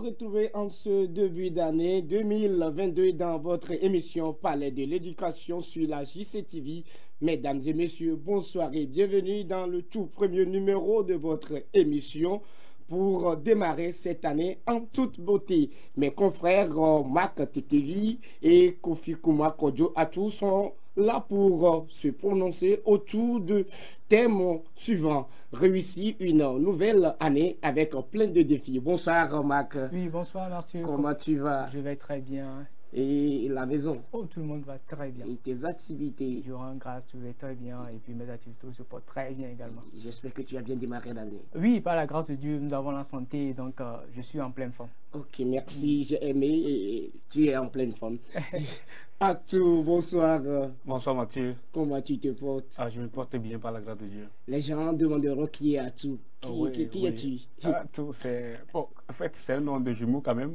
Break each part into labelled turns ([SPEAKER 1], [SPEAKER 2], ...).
[SPEAKER 1] retrouver en ce début d'année 2022 dans votre émission Palais de l'éducation sur la JCTV. Mesdames et messieurs, bonsoir et bienvenue dans le tout premier numéro de votre émission pour démarrer cette année en toute beauté. Mes confrères Marc Tetevi et Kofi Kuma Kodjo Atou sont là pour se prononcer autour de thèmes suivants. Réussir une nouvelle année avec plein de défis. Bonsoir Marc.
[SPEAKER 2] Oui, bonsoir Arthur.
[SPEAKER 1] Comment tu vas?
[SPEAKER 2] Je vais très bien.
[SPEAKER 1] Et la maison?
[SPEAKER 2] Oh, tout le monde va très bien.
[SPEAKER 1] Et tes activités?
[SPEAKER 2] Je rends grâce, tout va très bien. Et puis mes activités se portent très bien également.
[SPEAKER 1] J'espère que tu as bien démarré l'année.
[SPEAKER 2] Oui, par la grâce de Dieu, nous avons la santé, donc je suis en pleine forme.
[SPEAKER 1] Ok, merci, j'ai aimé et tu es en pleine forme. Atou, bonsoir.
[SPEAKER 3] Bonsoir Mathieu.
[SPEAKER 1] Comment tu te portes?
[SPEAKER 3] Je me porte bien par la grâce de Dieu.
[SPEAKER 1] Les gens demanderont qui est Atou. Qui es-tu?
[SPEAKER 3] Atou, c'est... Bon, en fait, c'est un nom de jumeau quand même.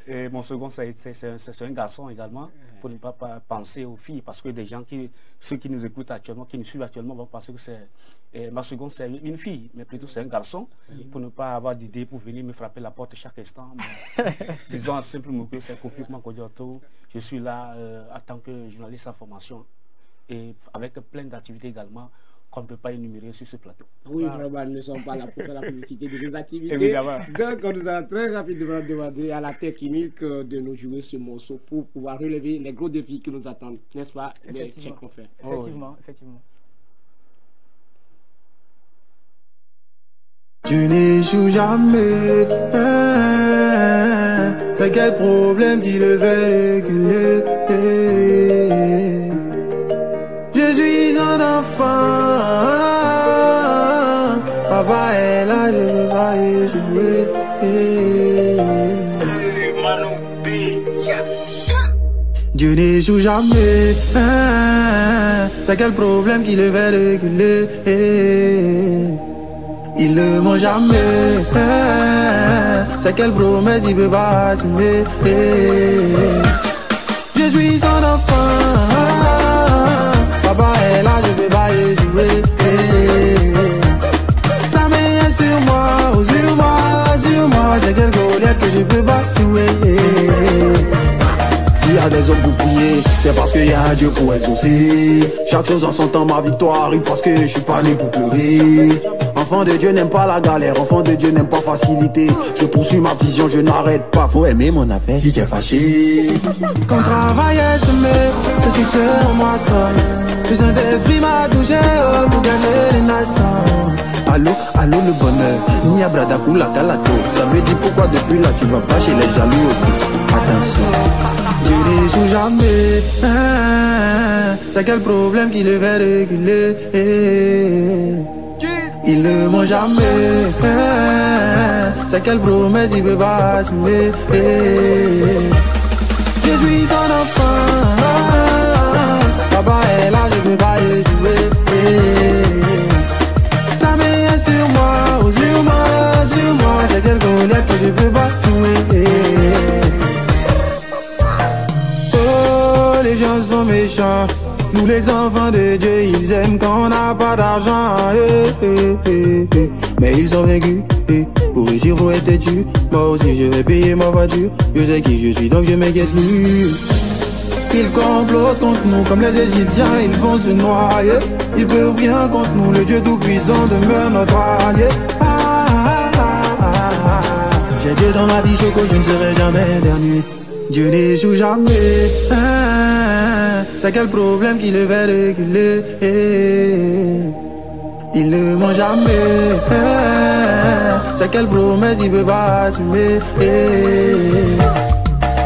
[SPEAKER 3] et mon second, c'est un garçon également, pour ne pas penser aux filles, parce que ceux qui nous écoutent actuellement, qui nous suivent actuellement, vont penser que c'est... ma seconde, c'est une fille, mais plutôt c'est un garçon, pour ne pas avoir d'idée pour venir me frapper la porte chaque instant. Disons simplement que c'est Kofi Kuma Kodjo. Je suis là en tant que journaliste en formation et avec plein d'activités également qu'on ne peut pas énumérer sur ce plateau.
[SPEAKER 1] Oui, vraiment, nous ne sommes pas là pour faire la publicité de nos activités.
[SPEAKER 3] Évidemment.
[SPEAKER 1] Donc, nous allons très rapidement demander à la technique de nous jouer ce morceau pour pouvoir relever les gros défis qui nous attendent, n'est-ce pas?
[SPEAKER 2] Effectivement. Effectivement.
[SPEAKER 4] Tu n'échoues jamais, c'est quel problème qui le fait reculer? Je suis un enfant, papa est là, je ne veux pas échouer. Dieu n'échoue jamais, c'est quel problème qui le fait reculer? Il ne ment jamais, c'est quelle promesse il peut pas assumer. Je suis son enfant, papa est là, je peux pas échouer. Sa main est sur moi, oh, sur moi, c'est quelle colère que je peux pas jouer. S'il y a des hommes pour prier, c'est parce qu'il y a un Dieu pour exaucer. Chaque chose en son temps, ma victoire arrive parce que je suis pas né pour pleurer. Enfant de Dieu n'aime pas la galère, enfant de Dieu n'aime pas facilité. Je poursuis ma vision, je n'arrête pas. Faut aimer mon affaire si tu es fâché. Quand travail est semé, le succès en moi sonne. Le Saint-Esprit m'a touché pour gagner les nations. Allô, le bonheur, ni à Bradakou la calato. Ça me dit pourquoi depuis là tu vas pas chez les jaloux aussi. Attention, Dieu n'échoue jamais, c'est quel problème qui le fait reculer? Il ne ment jamais, c'est quelle promesse il peut pas assumer. Je suis son enfant, papa est là, je peux pas échouer. Sa main est sur moi, oh, sur moi, c'est quelle colère que je peux pas jouer. Oh, les gens sont méchants. Nous les enfants de Dieu, ils aiment quand on n'a pas d'argent. Mais ils ont vaincu. Pour réussir, faut être têtu. Moi aussi, je vais payer ma voiture. Je sais qui je suis, donc je m'inquiète plus. Ils complotent contre nous, comme les Égyptiens, ils vont se noyer. Ils peuvent rien contre nous, le Dieu tout-puissant demeure notre allié. J'ai Dieu dans ma vie, Choco, je ne serai jamais dernier. Dieu n'échoue jamais, c'est quel problème qui le fait reculer? Il ne ment jamais, c'est quelle promesse il peut pas assumer.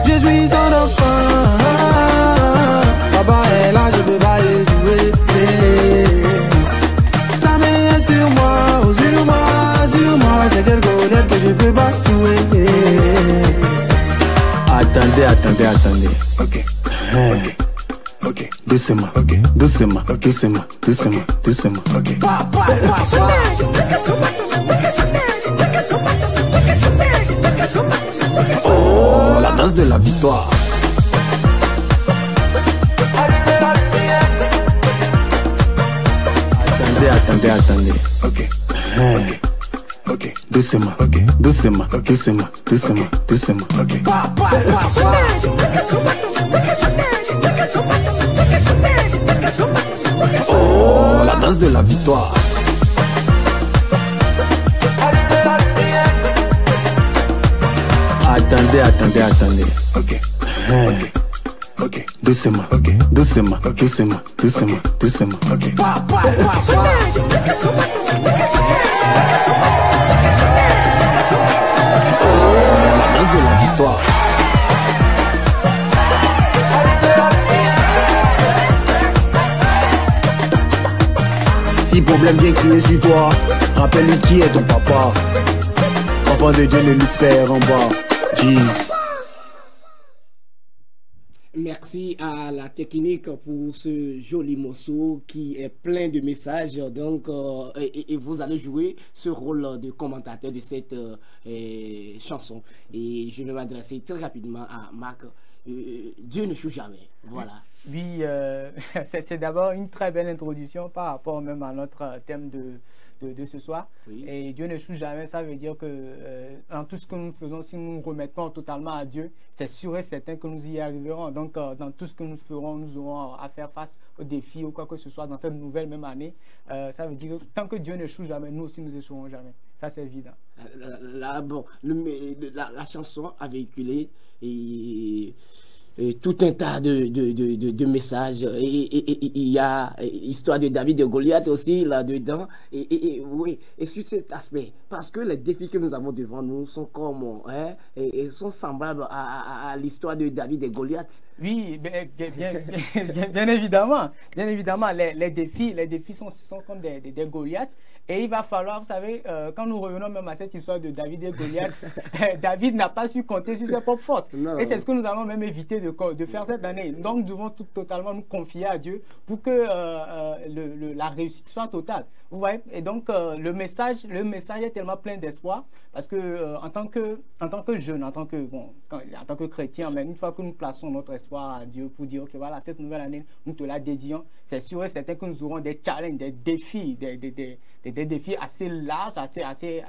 [SPEAKER 4] Je suis son enfant, papa est là, je peux pas échouer. Sa main est sur moi, oh, sur moi, c'est quelle colère que je peux pas jouer. Attendez. Ok. Doucement. Oh, la danse de la victoire. Attendez. ok, doucement, ok, doucement, doucement, doucement, doucement, ok. Oh, la danse de la victoire. Attendez, attendez, attendez. Ok, ok, doucement, ok, doucement, doucement, doucement, doucement, ok. La danse de la victoire. Si problème vient crier sur toi, rappelle-lui qui est ton papa. Enfant de Dieu ne lutte pas en bas. Jeez.
[SPEAKER 1] Merci à la technique pour ce joli morceau qui est plein de messages. Donc, et vous allez jouer ce rôle de commentateur de cette chanson. Et je vais m'adresser très rapidement à Marc. Dieu ne joue jamais. Voilà.
[SPEAKER 2] Oui, c'est d'abord une très belle introduction par rapport même à notre thème de ce soir. Oui. Et Dieu ne joue jamais, ça veut dire que dans tout ce que nous faisons, si nous nous remettons totalement à Dieu, c'est sûr et certain que nous y arriverons. Donc, dans tout ce que nous ferons, nous aurons à faire face aux défis ou quoi que ce soit dans cette nouvelle même année. Ça veut dire que tant que Dieu ne joue jamais, nous aussi nous n'échouerons jamais. Ça, c'est évident.
[SPEAKER 1] Là, bon, la chanson a véhiculé et tout un tas de messages. Et il y a l'histoire de David et Goliath aussi là-dedans. Oui, et sur cet aspect, parce que les défis que nous avons devant nous sont comme, et sont semblables à l'histoire de David et Goliath.
[SPEAKER 2] Oui, bien évidemment. Bien évidemment, les défis sont comme des Goliaths. Et il va falloir, vous savez, quand nous revenons même à cette histoire de David et Goliath, David n'a pas su compter sur ses propres forces. Non. Et c'est ce que nous allons même éviter de faire cette année. Donc, nous devons totalement nous confier à Dieu pour que la réussite soit totale. Vous voyez? Et donc, le message est tellement plein d'espoir parce que en tant que jeune, en tant que chrétien, mais une fois que nous plaçons notre espoir à Dieu pour dire, ok, voilà, cette nouvelle année, nous te la dédions, c'est sûr et certain que nous aurons des challenges, des défis, des défis assez larges, assez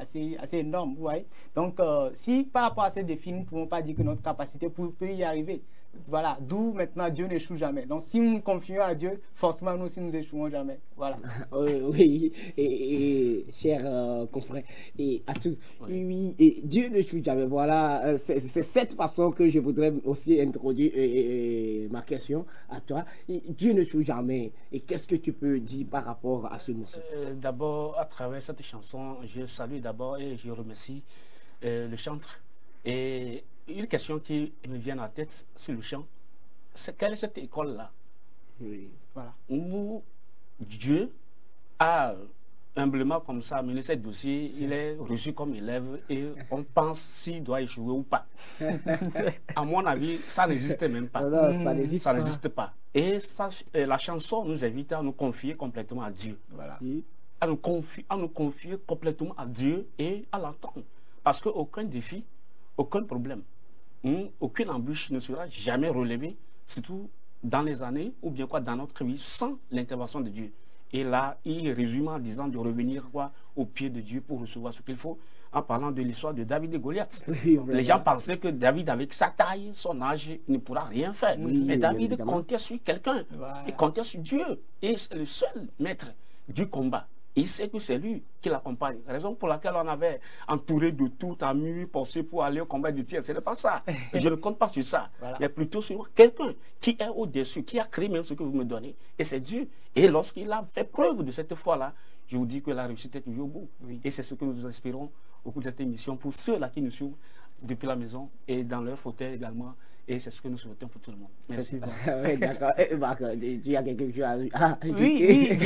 [SPEAKER 2] énormes, vous voyez. Donc, si par rapport à ces défis, nous ne pouvons pas dire que notre capacité peut y arriver. Voilà, d'où maintenant Dieu n'échoue jamais. Donc, si nous nous confions à Dieu, forcément, nous aussi, nous n'échouons jamais. Voilà.
[SPEAKER 1] Oui, et chers confrères, et à tous, oui, et Dieu n'échoue jamais. Voilà, c'est cette façon que je voudrais aussi introduire ma question à toi. Dieu n'échoue jamais. Et qu'est-ce que tu peux dire par rapport à ce morceau?
[SPEAKER 3] D'abord, à travers cette chanson, je salue d'abord et je remercie le chanteur. Et une question qui me vient à la tête sur le chant, c'est quelle est cette école-là?
[SPEAKER 1] Oui.
[SPEAKER 3] Voilà. Où Dieu a humblement comme ça amené ce dossier, il est reçu comme élève et on pense s'il doit échouer ou pas. À mon avis, ça n'existe même pas.
[SPEAKER 1] Non, ça
[SPEAKER 3] n'existe pas. Et ça, la chanson nous invite à nous confier complètement à Dieu. Voilà. À nous confier complètement à Dieu et à l'attendre. Parce qu'aucun défi, aucun problème, aucune embûche ne sera jamais relevée, surtout dans les années ou bien quoi dans notre vie, sans l'intervention de Dieu. Et là, il résume en disant de revenir au pied de Dieu pour recevoir ce qu'il faut, en parlant de l'histoire de David et Goliath. Oui, les gens pensaient que David, avec sa taille, son âge, ne pourra rien faire. Oui, mais David comptait sur quelqu'un, voilà. Il comptait sur Dieu. Et c'est le seul maître du combat. Il sait que c'est lui qui l'accompagne. Raison pour laquelle on avait entouré de tout à mur, pensé pour aller au combat du tir. Ce n'est pas ça. Je ne compte pas sur ça. Voilà. Mais plutôt sur quelqu'un qui est au-dessus, qui a créé même ce que vous me donnez. Et c'est Dieu. Et lorsqu'il a fait preuve de cette foi-là, je vous dis que la réussite est toujours au bout. Oui. Et c'est ce que nous espérons au cours de cette émission pour ceux-là qui nous suivent depuis la maison et dans leur fauteuil également. Et c'est ce que nous souhaitons pour tout le monde. Merci.
[SPEAKER 1] Oui, d'accord. Marc, tu as quelque chose à ajouter?
[SPEAKER 2] Oui,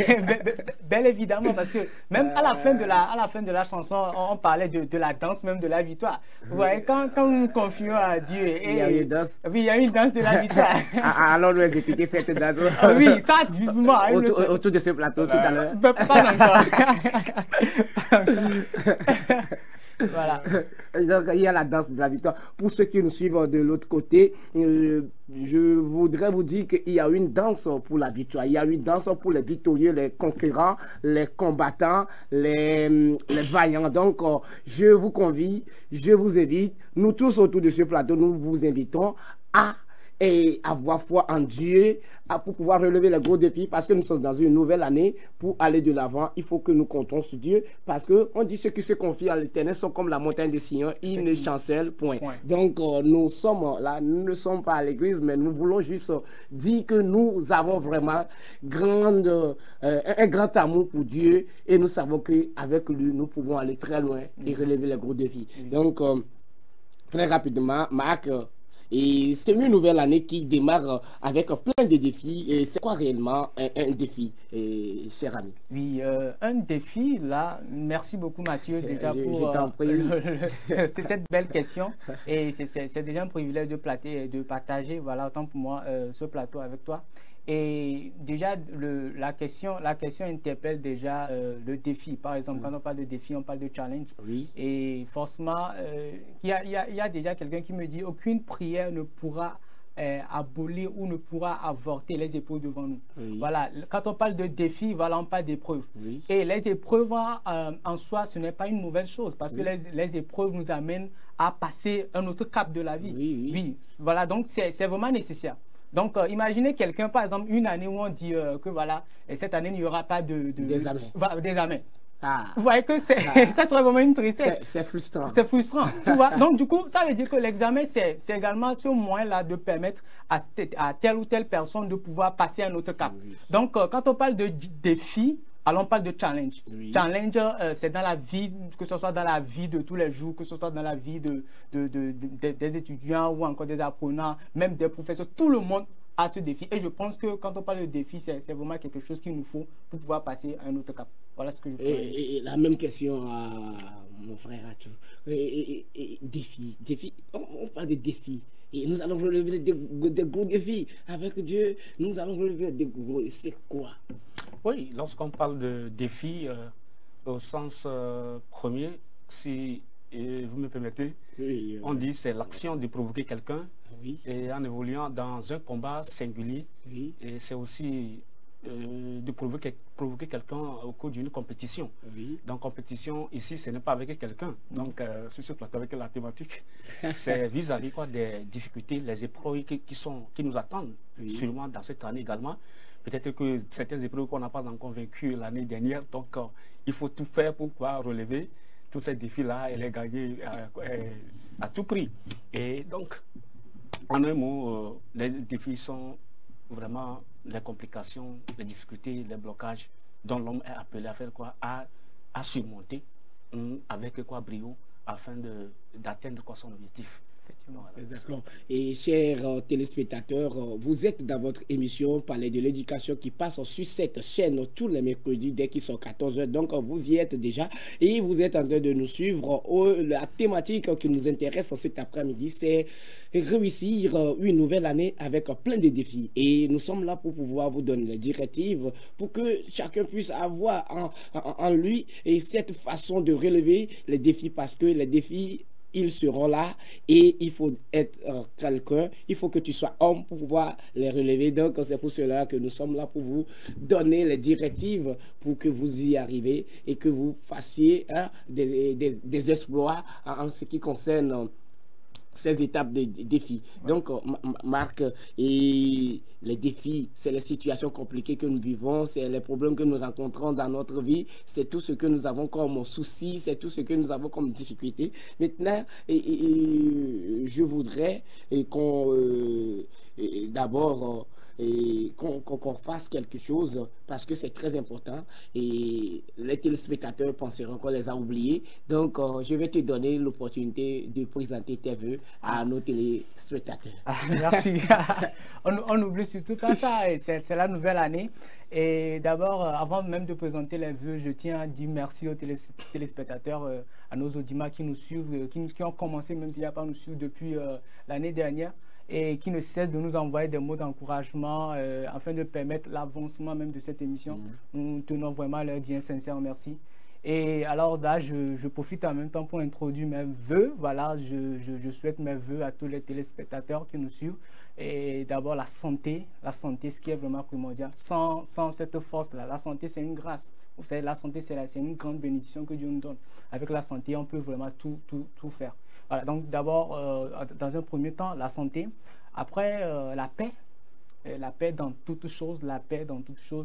[SPEAKER 2] bien évidemment, parce que même à la fin de la chanson, on parlait de la danse, même de la victoire. Vous voyez, quand nous nous confions à Dieu...
[SPEAKER 1] il y a une danse.
[SPEAKER 2] Oui, il y a une danse de la victoire.
[SPEAKER 1] Allons nous exécuter cette danse.
[SPEAKER 2] Oui, ça, vivement.
[SPEAKER 1] Autour de ce plateau tout à l'heure.
[SPEAKER 2] Pas encore. Voilà.
[SPEAKER 1] Donc, il y a la danse de la victoire. Pour ceux qui nous suivent de l'autre côté, je voudrais vous dire qu'il y a une danse pour la victoire. Il y a une danse pour les victorieux, les conquérants, les combattants, les vaillants. Donc, je vous convie, je vous invite, nous tous autour de ce plateau, nous vous invitons à avoir foi en Dieu pour pouvoir relever les gros défis, parce que nous sommes dans une nouvelle année. Pour aller de l'avant, il faut que nous comptons sur Dieu, parce qu'on dit ceux qui se confient à l'Éternel sont comme la montagne de Sion, ils ne chancellent point. Donc nous sommes là, nous ne sommes pas à l'église, mais nous voulons juste dire que nous avons vraiment un grand amour pour Dieu, et nous savons qu'avec lui, nous pouvons aller très loin et relever les gros défis. Donc très rapidement, Marc, et c'est une nouvelle année qui démarre avec plein de défis. Et c'est quoi réellement un défi, cher ami?
[SPEAKER 2] Oui, un défi, là, merci beaucoup Mathieu déjà pour cette belle question. Et c'est déjà un privilège de partager, voilà, autant pour moi, ce plateau avec toi. Et déjà, la question interpelle déjà le défi. Par exemple, quand on parle de défi, on parle de challenge.
[SPEAKER 1] Oui.
[SPEAKER 2] Et forcément, il y a déjà quelqu'un qui me dit aucune prière ne pourra abolir ou ne pourra avorter les épreuves devant nous.
[SPEAKER 1] Oui.
[SPEAKER 2] Voilà, quand on parle de défi, voilà, on parle d'épreuves.
[SPEAKER 1] Oui.
[SPEAKER 2] Et les épreuves en soi, ce n'est pas une mauvaise chose, parce que les épreuves nous amènent à passer un autre cap de la vie. Oui, voilà, donc c'est vraiment nécessaire. Donc, imaginez quelqu'un, par exemple, une année où on dit que voilà, cette année, il n'y aura pas d'examen. Vous voyez que ça serait vraiment une tristesse.
[SPEAKER 1] C'est frustrant.
[SPEAKER 2] C'est frustrant. Tu vois? Donc, du coup, ça veut dire que l'examen, c'est également ce moyen-là de permettre à telle ou telle personne de pouvoir passer un autre cap. Donc, quand on parle de défi, alors on parle de challenge. Challenge, c'est dans la vie, que ce soit dans la vie de tous les jours, que ce soit dans la vie des étudiants ou encore des apprenants, même des professeurs. Tout le monde a ce défi. Et je pense que quand on parle de défi, c'est vraiment quelque chose qu'il nous faut pour pouvoir passer à un autre cap. Voilà ce que je peux dire.
[SPEAKER 1] Et la même question à mon frère Atou. Défi. On parle de défis. Et nous allons relever des gros défis. Avec Dieu, nous allons relever des gros. C'est quoi?
[SPEAKER 3] Oui, lorsqu'on parle de défi, au sens premier, si vous me permettez, on dit c'est l'action de provoquer quelqu'un et en évoluant dans un combat singulier. Et c'est aussi de provoquer quelqu'un au cours d'une compétition. Donc compétition, ici, ce n'est pas avec quelqu'un. Donc sur ce plateau, avec la thématique, c'est vis-à-vis des difficultés, les épreuves qui nous attendent, sûrement dans cette année également. Peut-être que certaines épreuves qu'on n'a pas encore vaincues l'année dernière, donc il faut tout faire pour pouvoir relever tous ces défis-là et les gagner à tout prix. Et donc, en un mot, les défis sont vraiment les complications, les difficultés, les blocages dont l'homme est appelé à faire quoi, à surmonter avec quoi brio afin d'atteindre son objectif.
[SPEAKER 1] D'accord. Et chers téléspectateurs, vous êtes dans votre émission Palais de l'éducation qui passe sur cette chaîne tous les mercredis dès qu'ils sont 14h. Donc vous y êtes déjà et vous êtes en train de nous suivre. La thématique qui nous intéresse cet après-midi, c'est réussir une nouvelle année avec plein de défis. Et nous sommes là pour pouvoir vous donner les directives pour que chacun puisse avoir en lui et cette façon de relever les défis, parce que les défis, ils seront là et il faut être quelqu'un, il faut que tu sois homme pour pouvoir les relever. Donc c'est pour cela que nous sommes là pour vous donner les directives pour que vous y arrivez et que vous fassiez des exploits en ce qui concerne ces étapes de défis. Donc, Marc, et les défis, c'est les situations compliquées que nous vivons, c'est les problèmes que nous rencontrons dans notre vie, c'est tout ce que nous avons comme soucis, c'est tout ce que nous avons comme difficultés. Maintenant, je voudrais qu'on d'abord qu'on fasse quelque chose, parce que c'est très important et les téléspectateurs penseront qu'on les a oubliés. Donc je vais te donner l'opportunité de présenter tes vœux à nos téléspectateurs.
[SPEAKER 2] Merci. On oublie surtout pas ça, c'est la nouvelle année. Et d'abord, avant même de présenter les vœux, je tiens à dire merci aux téléspectateurs, à nos auditeurs qui nous suivent, qui ont commencé même déjà par nous suivre depuis l'année dernière, et qui ne cessent de nous envoyer des mots d'encouragement afin de permettre l'avancement même de cette émission. Nous tenons vraiment à leur dire un sincère merci. Et alors là, je profite en même temps pour introduire mes vœux. Voilà, je souhaite mes vœux à tous les téléspectateurs qui nous suivent. Et d'abord la santé, ce qui est vraiment primordial. Sans cette force-là, la santé c'est une grâce. Vous savez, la santé c'est une grande bénédiction que Dieu nous donne. Avec la santé, on peut vraiment tout faire. Voilà, donc d'abord, dans un premier temps, la santé. Après, la paix. La paix dans toutes choses,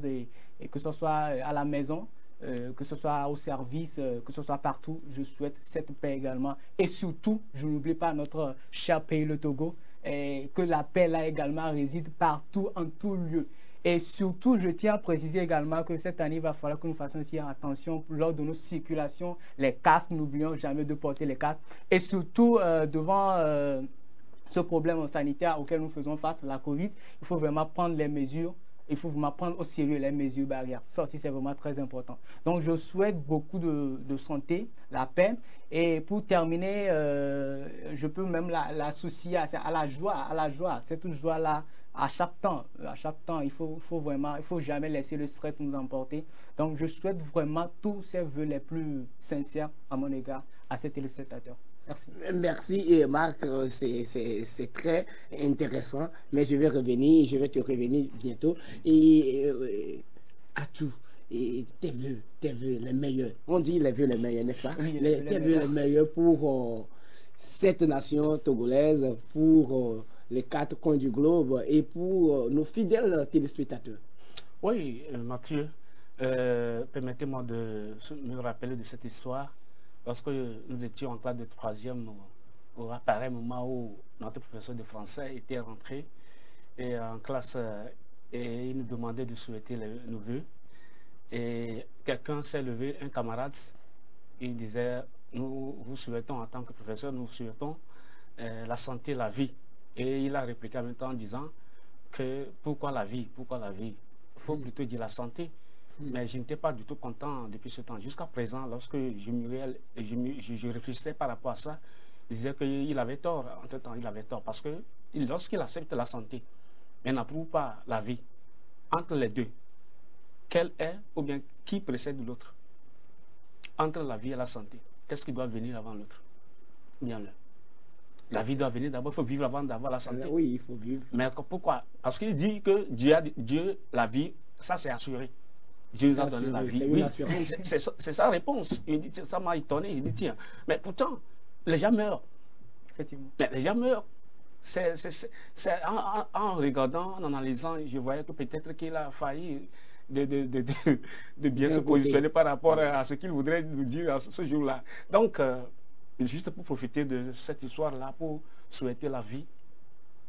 [SPEAKER 2] et que ce soit à la maison, que ce soit au service, que ce soit partout, je souhaite cette paix également. Et surtout, je n'oublie pas notre cher pays, le Togo, et que la paix là également réside partout, en tout lieu. Et surtout, je tiens à préciser également que cette année, il va falloir que nous fassions aussi attention lors de nos circulations, les casques, n'oublions jamais de porter les casques. Et surtout, devant ce problème sanitaire auquel nous faisons face, la Covid, il faut vraiment prendre les mesures. Il faut vraiment prendre au sérieux les mesures barrières. Ça aussi, c'est vraiment très important. Donc, je souhaite beaucoup de santé, la paix. Et pour terminer, je peux même l'associer à la joie. Cette joie-là, à chaque temps, il faut jamais laisser le stress nous emporter. Donc, je souhaite vraiment tous ces vœux les plus sincères à mon égard, à ces téléspectateurs. Merci.
[SPEAKER 1] Merci et Marc, c'est très intéressant, mais je vais te revenir bientôt. Et à tout, et tes vœux les meilleurs. On dit les vœux les meilleurs, n'est-ce pas?
[SPEAKER 2] Oui,
[SPEAKER 1] tes vœux les meilleurs pour cette nation togolaise, pour les 4 coins du globe et pour nos fidèles téléspectateurs.
[SPEAKER 3] Oui, Mathieu, permettez-moi de me rappeler de cette histoire. Lorsque nous étions en classe de 3e, au pareil moment où notre professeur de français était rentré et en classe et il nous demandait de souhaiter nos vœux. Et quelqu'un s'est levé, un camarade, il disait, nous vous souhaitons en tant que professeur, nous souhaitons la santé, la vie. Et il a répliqué en même temps en disant que pourquoi la vie? Pourquoi la vie? Il faut plutôt dire la santé. Mais je n'étais pas du tout content depuis ce temps. Jusqu'à présent, lorsque je réfléchissais par rapport à ça, je disais qu'il avait tort. Entre-temps, il avait tort. Parce que lorsqu'il accepte la santé, mais n'approuve pas la vie, entre les deux, quel est ou bien qui précède l'autre? Entre la vie et la santé, qu'est-ce qui doit venir avant l'autre? Bien là. La vie doit venir d'abord, il faut vivre avant d'avoir la santé.
[SPEAKER 1] Oui, il faut vivre.
[SPEAKER 3] Mais pourquoi? Parce qu'il dit que Dieu, la vie, ça c'est assuré. Dieu nous a donné la vie. Oui, c'est sa réponse. Il dit, ça m'a étonné. Il dit, tiens, mais pourtant, les gens meurent.
[SPEAKER 2] Effectivement.
[SPEAKER 3] Mais les gens meurent. En regardant, en analysant, je voyais que peut-être qu'il a failli de bien se positionner par rapport à ce qu'il voudrait nous dire ce jour-là. Donc, juste pour profiter de cette histoire-là, pour souhaiter la vie,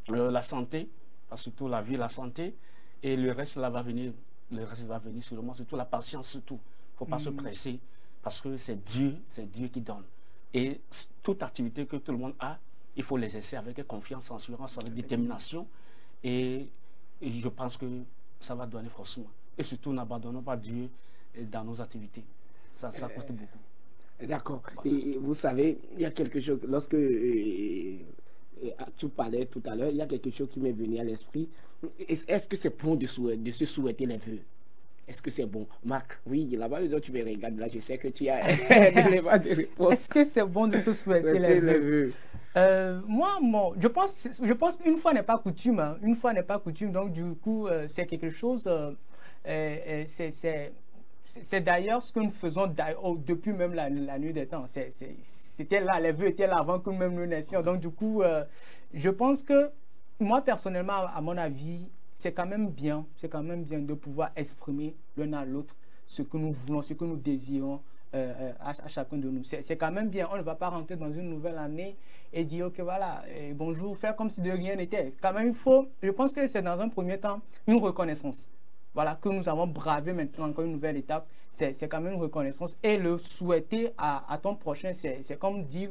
[SPEAKER 3] la santé, surtout la vie, la santé, et le reste là va venir. Le reste va venir sûrement, surtout la patience, surtout. Il ne faut pas se presser, parce que c'est Dieu qui donne. Et toute activité que tout le monde a, il faut l'exercer avec confiance, assurance, avec détermination. Et je pense que ça va donner forcément. Et surtout, n'abandonnons pas Dieu dans nos activités. Ça coûte beaucoup.
[SPEAKER 1] D'accord. Et vous savez, il y a quelque chose, lorsque tu parlais tout à l'heure, il y a quelque chose qui m'est venu à l'esprit. Est-ce que c'est bon de se souhaiter les vœux? Est-ce que c'est bon? Marc, oui, là-bas, tu me regardes, là, je sais que tu as des réponses.
[SPEAKER 2] Est-ce que c'est bon de se souhaiter les vœux? Moi, je pense qu'une fois n'est pas coutume. Hein. Une fois n'est pas coutume, donc du coup, c'est quelque chose... c'est d'ailleurs ce que nous faisons depuis même la nuit des temps. C'était là, les vœux étaient là avant que même nous naissions. Donc du coup, je pense que moi personnellement, à mon avis, c'est quand même bien de pouvoir exprimer l'un à l'autre ce que nous voulons, ce que nous désirons à chacun de nous. C'est quand même bien. On ne va pas rentrer dans une nouvelle année et dire ok voilà, bonjour, faire comme si de rien n'était. Quand même, je pense que c'est dans un premier temps une reconnaissance. Voilà, que nous avons bravé maintenant encore une nouvelle étape, c'est quand même une reconnaissance. Et le souhaiter à ton prochain, c'est comme dire,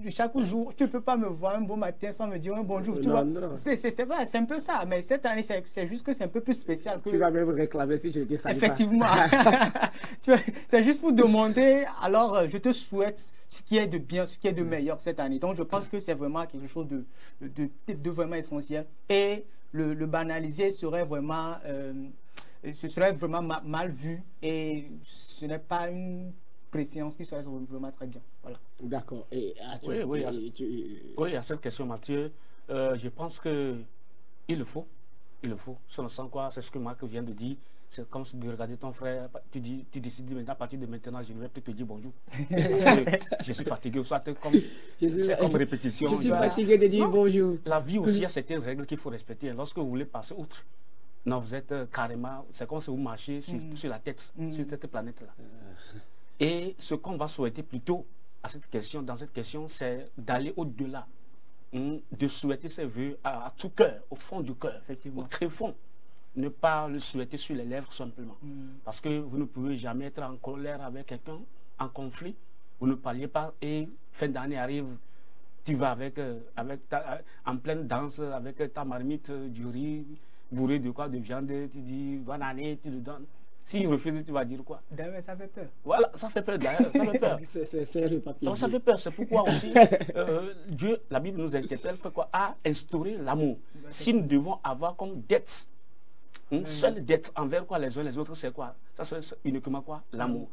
[SPEAKER 2] chaque jour, tu ne peux pas me voir un beau matin sans me dire un bonjour. Tu vois, c'est vrai, c'est un peu ça. Mais cette année, c'est juste que c'est un peu plus spécial. Que...
[SPEAKER 1] Tu vas même réclamer si je te salue.
[SPEAKER 2] Effectivement. C'est juste pour demander, alors je te souhaite ce qui est de bien, ce qui est de meilleur cette année. Donc je pense que c'est vraiment quelque chose de vraiment essentiel. Et le banaliser serait vraiment... ce serait vraiment mal vu et ce n'est pas une préséance qui soit vraiment très bien. Voilà.
[SPEAKER 1] D'accord.
[SPEAKER 3] Oui, à cette question, Mathieu, je pense que il le faut. Il le faut. Sans quoi, c'est ce que Marc vient de dire. C'est comme si de regarder ton frère, tu décides maintenant, à partir de maintenant, je ne vais plus te dire bonjour. Parce que je suis fatigué, c'est comme répétition.
[SPEAKER 1] Je suis fatigué de dire bonjour.
[SPEAKER 3] La vie aussi, il y a certaines règles qu'il faut respecter. Lorsque vous voulez passer outre, non, vous êtes carrément, c'est comme si vous marchez sur la tête, sur cette planète-là. Et ce qu'on va souhaiter plutôt dans cette question, c'est d'aller au-delà, de souhaiter ses vœux à tout cœur, au fond du cœur, au très fond. Ne pas le souhaiter sur les lèvres simplement. Parce que vous ne pouvez jamais être en colère avec quelqu'un, en conflit. Vous ne parliez pas et fin d'année arrive, tu vas en pleine danse avec ta marmite du riz, bourré de quoi, de viande, tu dis bonne année, tu le donnes. S'il refuse, tu vas dire quoi?
[SPEAKER 2] D'ailleurs, ça fait peur.
[SPEAKER 3] Voilà, ça fait peur d'ailleurs, ça fait peur. Donc ça fait peur, c'est pourquoi aussi Dieu, la Bible nous interpelle, fait quoi? À instaurer l'amour. Si nous devons avoir comme dette, seule dette envers quoi les uns les autres, c'est quoi? Ça serait uniquement quoi? L'amour.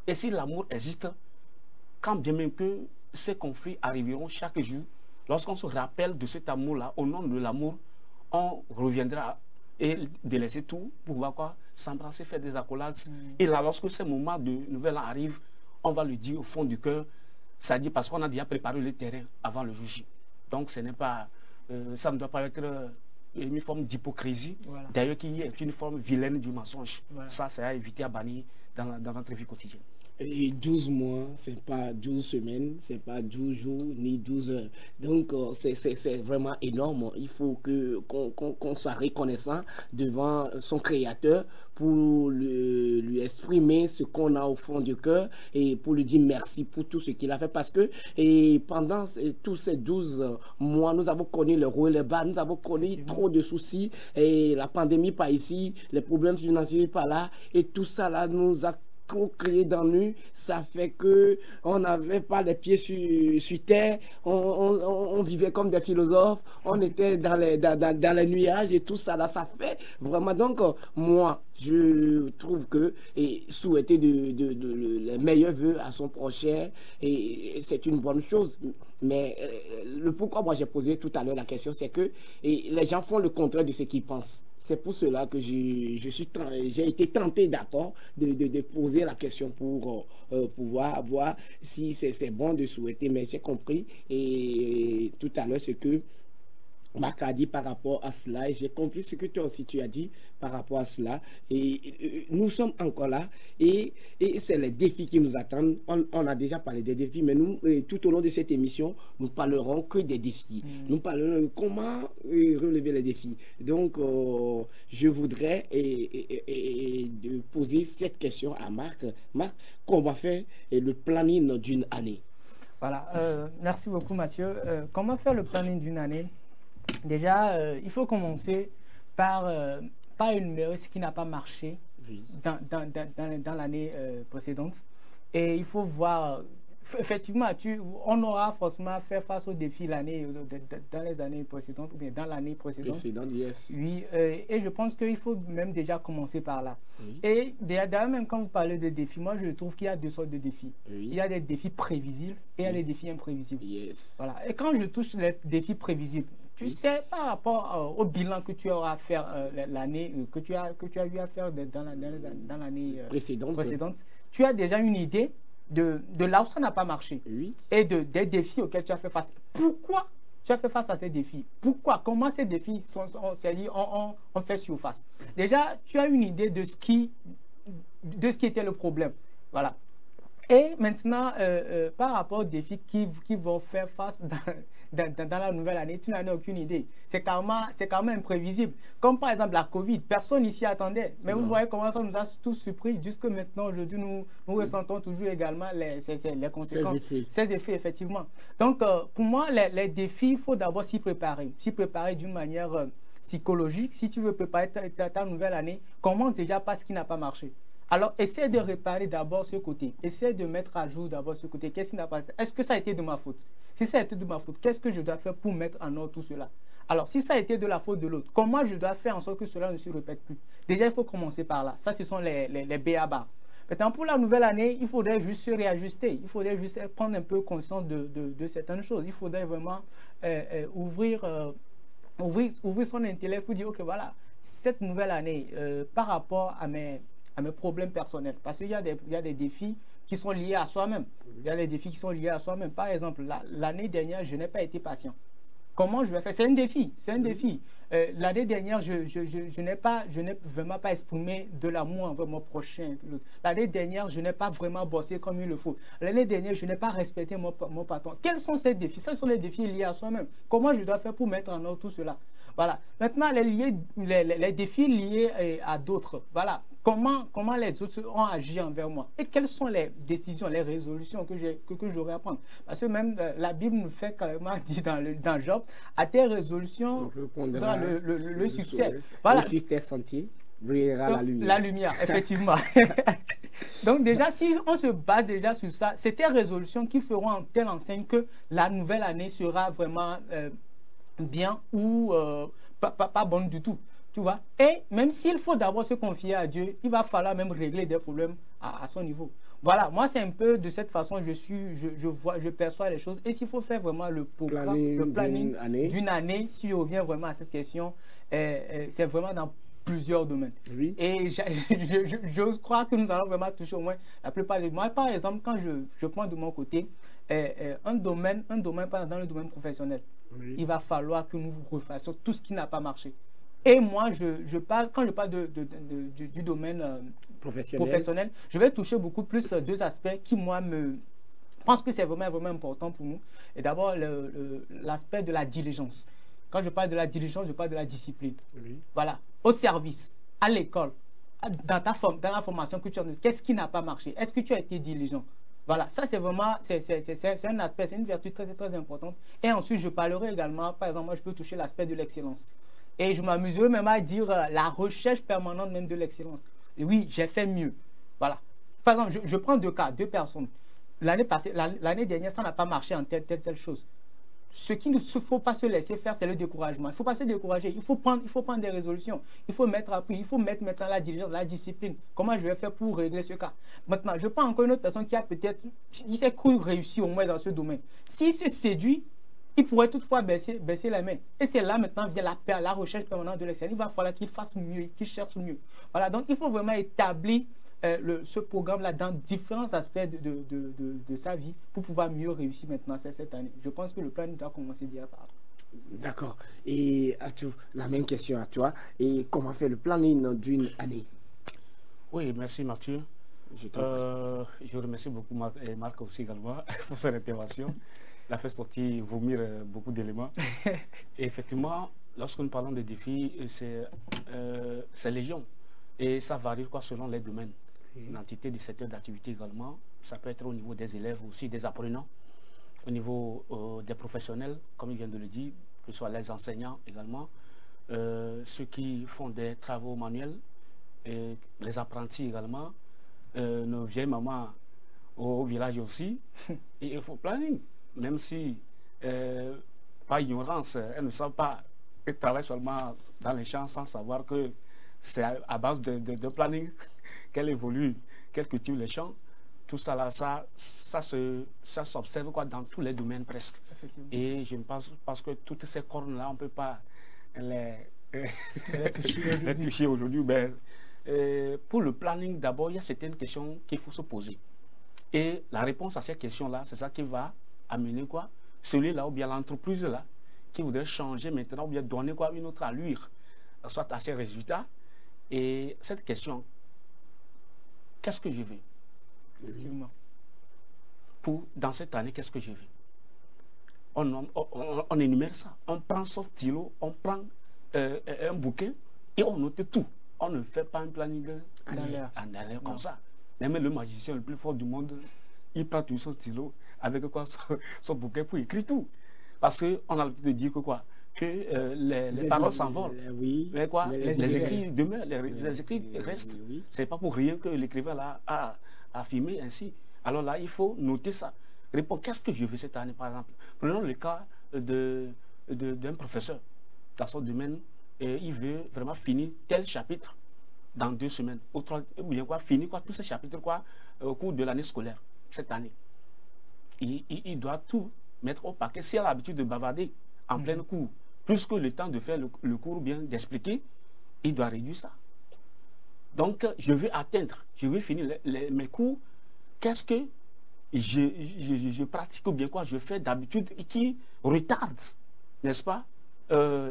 [SPEAKER 3] Et si l'amour existe, quand bien même que ces conflits arriveront chaque jour, lorsqu'on se rappelle de cet amour-là, au nom de l'amour, on reviendra et délaisser tout pour pouvoir quoi? S'embrasser, faire des accolades. Et là, lorsque ce moment de nouvelle arrive, on va le dire au fond du cœur, ça dit parce qu'on a déjà préparé le terrain avant le jour J. Donc ce n'est pas, ça ne doit pas être une forme d'hypocrisie, d'ailleurs qui est une forme vilaine du mensonge. Ça, c'est à éviter, à bannir dans notre vie quotidienne.
[SPEAKER 1] Et 12 mois, c'est pas 12 semaines, c'est pas 12 jours, ni 12 heures. Donc, c'est vraiment énorme. Il faut qu'on soit reconnaissant devant son créateur pour lui exprimer ce qu'on a au fond du cœur et pour lui dire merci pour tout ce qu'il a fait. Parce que pendant tous ces 12 mois, nous avons connu le haut et le bas, nous avons connu trop de soucis. Et la pandémie par ici, les problèmes financiers par là, et tout ça là nous a trop crié dans nous, ça fait que on n'avait pas les pieds sur terre, on vivait comme des philosophes, on était dans les nuages et tout ça là, ça fait vraiment. Donc moi je trouve que souhaiter les meilleurs vœux à son prochain, et c'est une bonne chose. Mais le pourquoi moi j'ai posé tout à l'heure la question, c'est que les gens font le contraire de ce qu'ils pensent. C'est pour cela que j'ai été tenté, d'accord, de poser la question pour pouvoir voir si c'est bon de souhaiter. Mais j'ai compris et tout à l'heure ce que Marc a dit par rapport à cela, et j'ai compris ce que toi aussi tu as dit par rapport à cela. Et nous sommes encore là, et c'est les défis qui nous attendent. On a déjà parlé des défis, mais nous, tout au long de cette émission, nous parlerons que des défis. Nous parlerons de comment relever les défis. Donc, je voudrais de poser cette question à Marc. Marc, comment faire le planning d'une année?
[SPEAKER 2] Voilà, merci beaucoup Mathieu. Comment faire le planning d'une année? Déjà, il faut commencer par énumérer ce qui n'a pas marché dans l'année précédente. Et il faut voir, effectivement, on aura forcément à faire face aux défis dans les années précédentes, ou bien dans l'année précédente. Oui, et je pense qu'il faut même déjà commencer par là. Oui. Et d'ailleurs, même quand vous parlez de défis, moi je trouve qu'il y a deux sortes de défis. Oui. Il y a des défis prévisibles et il y a des défis imprévisibles. Voilà. Et quand je touche les défis prévisibles, tu sais, par rapport au bilan que tu auras à faire l'année, que tu as eu à faire dans l'année précédente, tu as déjà une idée de là où ça n'a pas marché et des défis auxquels tu as fait face. Pourquoi tu as fait face à ces défis? Pourquoi? Comment ces défis ont fait surface? Déjà, tu as une idée de ce qui était le problème. Voilà. Et maintenant, par rapport aux défis qui vont faire face dans la nouvelle année, tu n'en as aucune idée. C'est carrément imprévisible. Comme par exemple la Covid, personne ici attendait. Mais vous voyez comment ça nous a tous surpris. Jusque maintenant, aujourd'hui, nous ressentons toujours également les conséquences. Ces effets, effectivement. Donc, pour moi, les défis, il faut d'abord s'y préparer. S'y préparer d'une manière psychologique. Si tu veux préparer ta nouvelle année, commence déjà par ce qui n'a pas marché. Alors, essaie de réparer d'abord ce côté. Essaie de mettre à jour d'abord ce côté. Qu'est-ce qui n'a pas été? Est-ce que ça a été de ma faute? Si ça a été de ma faute, qu'est-ce que je dois faire pour mettre en ordre tout cela? Alors, si ça a été de la faute de l'autre, comment je dois faire en sorte que cela ne se répète plus? Déjà, il faut commencer par là. Ça, ce sont les B.A.B.A. Maintenant, pour la nouvelle année, il faudrait juste se réajuster. Il faudrait juste prendre un peu conscience de certaines choses. Il faudrait vraiment ouvrir son intellect pour dire, OK, voilà, cette nouvelle année, par rapport à mes problèmes personnels, parce qu'il y a des défis qui sont liés à soi-même. Il y a des défis qui sont liés à soi-même. Par exemple, l'année dernière, je n'ai pas été patient. Comment je vais faire? C'est un défi, c'est un défi. L'année dernière, je n'ai vraiment pas exprimé de l'amour envers mon prochain. L'année dernière, je n'ai pas vraiment bossé comme il le faut. L'année dernière, je n'ai pas respecté mon patron. Quels sont ces défis? Ce sont les défis liés à soi-même. Comment je dois faire pour mettre en ordre tout cela? Voilà. Maintenant, les défis liés à d'autres. Voilà. Comment les autres ont agi envers moi? Et quelles sont les décisions, les résolutions que j'aurais à prendre? Parce que même la Bible nous fait carrément dire dans Job, à tes résolutions, dans le succès. Voilà.
[SPEAKER 1] Le succès sentier brillera la lumière.
[SPEAKER 2] La lumière, effectivement. Donc déjà, si on se base déjà sur ça, c'est tes résolutions qui feront en telle enseigne que la nouvelle année sera vraiment bien ou pas bonne du tout. Tu vois? Et même s'il faut d'abord se confier à Dieu, il va falloir même régler des problèmes à son niveau. Voilà, moi c'est un peu de cette façon je perçois les choses. Et s'il faut faire vraiment le programme, le planning d'une année, si je reviens vraiment à cette question, c'est vraiment dans plusieurs domaines. Oui. Et j'ose croire que nous allons vraiment toucher au moins la plupart des... Moi, par exemple, quand je prends de mon côté un domaine dans le domaine professionnel, oui, il va falloir que nous refassions tout ce qui n'a pas marché. Et moi, quand je parle du domaine professionnel, je vais toucher beaucoup plus deux aspects qui, moi, je pense que c'est vraiment, vraiment important pour nous. Et d'abord, l'aspect de la diligence. Quand je parle de la diligence, je parle de la discipline. Oui. Voilà. Au service, à l'école, dans la formation que tu as, qu'est-ce qui n'a pas marché? Est-ce que tu as été diligent? Voilà, ça c'est vraiment, c'est un aspect, c'est une vertu très, très importante. Et ensuite, je parlerai également, par exemple, moi, je peux toucher l'aspect de l'excellence. Et je m'amuserai même à dire la recherche permanente même de l'excellence. Et oui, j'ai fait mieux. Voilà. Par exemple, je prends deux cas, deux personnes. L'année dernière, ça n'a pas marché en telle chose. Ce qu'il ne faut pas se laisser faire, c'est le découragement. Il ne faut pas se décourager. Il faut prendre des résolutions. Il faut mettre appui. Il faut mettre maintenant la diligence, la discipline. Comment je vais faire pour régler ce cas? Maintenant, je prends encore une autre personne qui a peut-être, qui s'est cru réussir au moins dans ce domaine. S'il se séduit, il pourrait toutefois baisser la main. Et c'est là maintenant vient la recherche permanente de l'excellence. Il va falloir qu'il fasse mieux, qu'il cherche mieux. Voilà, donc il faut vraiment établir ce programme-là dans différents aspects de sa vie pour pouvoir mieux réussir maintenant cette année. Je pense que le plan doit commencer déjà par là.
[SPEAKER 1] D'accord. Et la même question à toi. Et comment faire le planning d'une année?
[SPEAKER 3] Oui, merci Mathieu. Je remercie beaucoup Marc aussi également pour cette intervention. La fait sortir, vomir beaucoup d'éléments. Et effectivement, lorsque nous parlons de défis, c'est légion. Et ça varie selon les domaines. L'entité du secteur d'activité également. Ça peut être au niveau des élèves aussi, des apprenants. Au niveau des professionnels, comme il vient de le dire, que ce soit les enseignants également. Ceux qui font des travaux manuels, et les apprentis également. Nos vieilles mamans au village aussi. Et il faut planning. Même si, par ignorance, elles ne savent pas, elles travaillent seulement dans les champs sans savoir que c'est à base de planning qu'elles évoluent, qu'elles cultivent les champs. Tout ça là, ça s'observe dans tous les domaines presque. Et je pense parce que toutes ces cornes-là, on ne peut pas les toucher aujourd'hui. Pour le planning, d'abord, il y a certaines questions qu'il faut se poser. Et la réponse à ces questions-là, c'est ça qui va amener quoi? Celui-là ou bien l'entreprise-là qui voudrait changer maintenant ou bien donner quoi une autre allure, soit à ses résultats. Et cette question, qu'est-ce que je veux? Effectivement. Dans cette année, qu'est-ce que je veux? On énumère ça. On prend son stylo, on prend un bouquin et on note tout. On ne fait pas un planning en l'air comme ça. Même le magicien le plus fort du monde, il prend tout son stylo avec quoi son bouquin pour écrire tout. Parce qu'on a l'habitude de dire que quoi? Que les paroles s'envolent. Oui, mais quoi? Les écrits demeurent, les écrits restent. Oui. C'est pas pour rien que l'écrivain là a affirmé ainsi. Alors là, il faut noter ça. Répondre, qu'est-ce que je veux cette année, par exemple? Prenons le cas d'un professeur dans son domaine, et il veut vraiment finir tel chapitre. dans 2 semaines, ou 3, ou bien quoi, finir quoi, tous ces chapitres quoi, au cours de l'année scolaire, cette année. Il doit tout mettre au paquet. S'il a l'habitude de bavarder en plein cours, plus que le temps de faire le cours ou bien d'expliquer, il doit réduire ça. Donc, je veux atteindre, je veux finir mes cours. Qu'est-ce que je pratique ou bien quoi je fais d'habitude qui retarde, n'est-ce pas,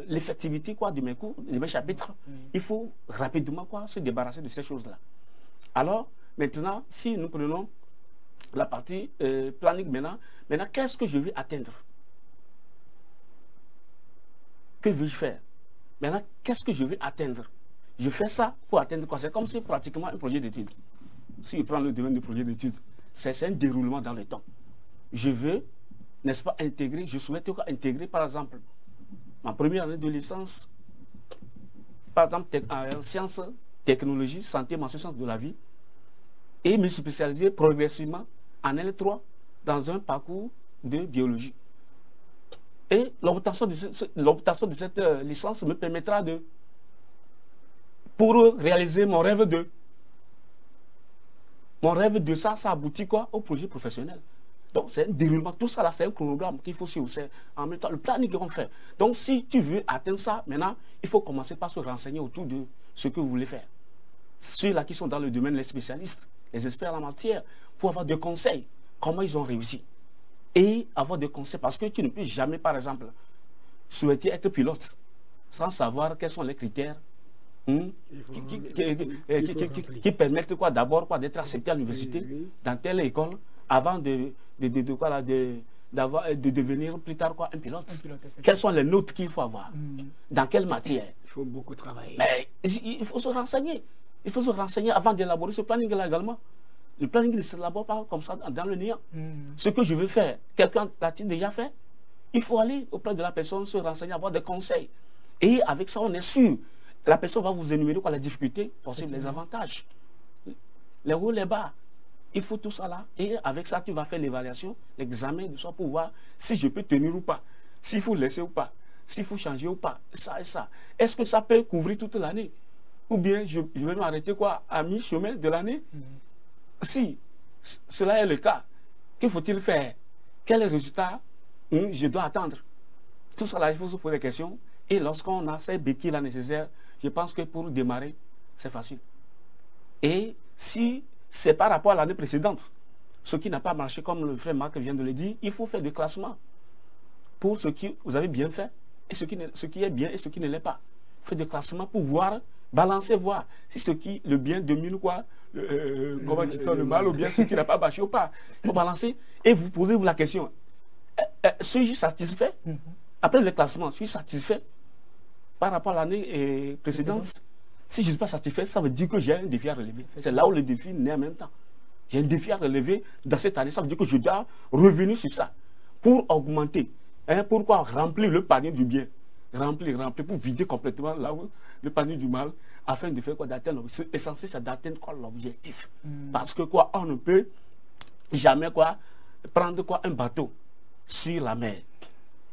[SPEAKER 3] l'effectivité quoi de mes cours, de mes chapitres. Il faut rapidement quoi se débarrasser de ces choses-là. Alors, maintenant, si nous prenons la partie planning maintenant, qu'est-ce que je veux atteindre? Que veux-je faire? Maintenant, qu'est-ce que je veux atteindre? Je fais ça pour atteindre quoi? C'est comme si pratiquement un projet d'étude. Si je prends le domaine du projet d'étude, c'est un déroulement dans le temps. Je veux, n'est-ce pas, intégrer, je souhaite intégrer, par exemple, ma première année de licence, par exemple, en sciences, technologie, santé, mention sciences de la vie, et me spécialiser progressivement en L3 dans un parcours de biologie. Et l'obtention de cette licence me permettra de, pour réaliser mon rêve de ça aboutit quoi au projet professionnel. Donc c'est un déroulement, tout ça là c'est un chronogramme qu'il faut suivre, c'est en même temps le planning qu'on fait. Donc si tu veux atteindre ça, maintenant il faut commencer par se renseigner autour de ce que vous voulez faire. Ceux-là qui sont dans le domaine, les spécialistes, les experts en la matière, pour avoir des conseils, comment ils ont réussi. Et avoir des conseils, parce que tu ne peux jamais, par exemple, souhaiter être pilote sans savoir quels sont les critères qui permettent quoi d'abord quoi d'être accepté à l'université, dans telle école, avant de devenir plus tard quoi un pilote. Quelles sont les notes qu'il faut avoir, dans quelle matière.
[SPEAKER 1] Il faut beaucoup travailler.
[SPEAKER 3] Mais il faut se renseigner. Il faut se renseigner avant d'élaborer ce planning-là également. Le planning ne s'élabore pas comme ça dans le néant. Ce que je veux faire, quelqu'un l'a-t-il déjà fait? Il faut aller auprès de la personne, se renseigner, avoir des conseils. Et avec ça, on est sûr. La personne va vous énumérer quoi, les difficultés, possibles, les avantages, les hauts, les bas. Il faut tout ça là. Et avec ça, tu vas faire l'évaluation, l'examen de soi pour voir si je peux tenir ou pas, s'il faut laisser ou pas, s'il faut changer ou pas, ça et ça. Est-ce que ça peut couvrir toute l'année? Ou bien je vais m'arrêter quoi à mi-chemin de l'année? Si cela est le cas, que faut-il faire? Quel résultat je dois attendre? Tout ça là, il faut se poser des questions. Et lorsqu'on a ces béquilles là nécessaires, je pense que pour démarrer, c'est facile. Et si c'est par rapport à l'année précédente, ce qui n'a pas marché, comme le frère Marc vient de le dire, il faut faire des classements pour ce que vous avez bien fait et ce qui est bien et ce qui ne l'est pas. Faire des classements pour voir, balancer, voir si le bien domine quoi, comment dire, le mal ou bien ce qui n'a pas marché ou pas. Il faut balancer et vous posez-vous la question, suis-je satisfait? Après le classement, suis-je satisfait par rapport à l'année précédente? Si je ne suis pas satisfait, ça veut dire que j'ai un défi à relever. C'est là où le défi naît en même temps. J'ai un défi à relever dans cette année. Ça veut dire que je dois revenir sur ça pour augmenter. Pourquoi remplir le panier du bien? Remplir, pour vider complètement là où le panier du mal, afin de faire quoi? D'atteindre l'objectif. L'essentiel, c'est d'atteindre quoi? L'objectif. Parce que quoi? On ne peut jamais quoi prendre quoi? Un bateau sur la mer.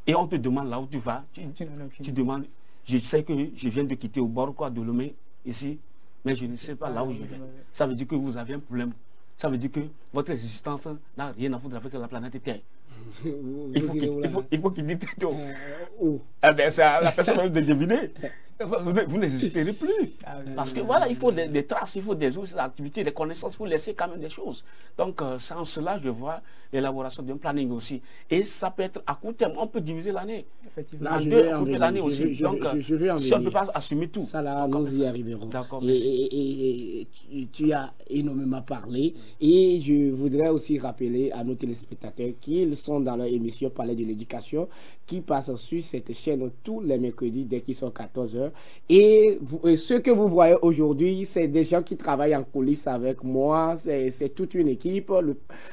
[SPEAKER 3] Et on te demande là où tu vas. Tu demandes, je sais que je viens de quitter au bord quoi, de Lomé, ici, mais je ne sais pas là où je vais. Ça veut dire que vous avez un problème. Ça veut dire que votre existence n'a rien à foutre avec la planète Terre. Il faut qu'il dise tout. Eh bien, c'est à la personne de deviner. Vous n'existerez plus. Parce que voilà, il faut des traces, il faut des activités, des connaissances, il faut laisser quand même des choses. Donc, sans cela, je vois l'élaboration d'un planning aussi. Et ça peut être à court terme, on peut diviser l'année.
[SPEAKER 1] Effectivement.
[SPEAKER 3] En deux, on peut l'année aussi. Donc, si on ne peut pas assumer tout.
[SPEAKER 1] Ça là, nous y arriverons.
[SPEAKER 3] D'accord,
[SPEAKER 1] et tu as énormément parlé. Et je voudrais aussi rappeler à nos téléspectateurs qu'ils sont dans leur émission Palais de l'éducation, qui passe sur cette chaîne tous les mercredis dès qu'ils sont 14h. Et ce que vous voyez aujourd'hui, c'est des gens qui travaillent en coulisses avec moi. C'est toute une équipe.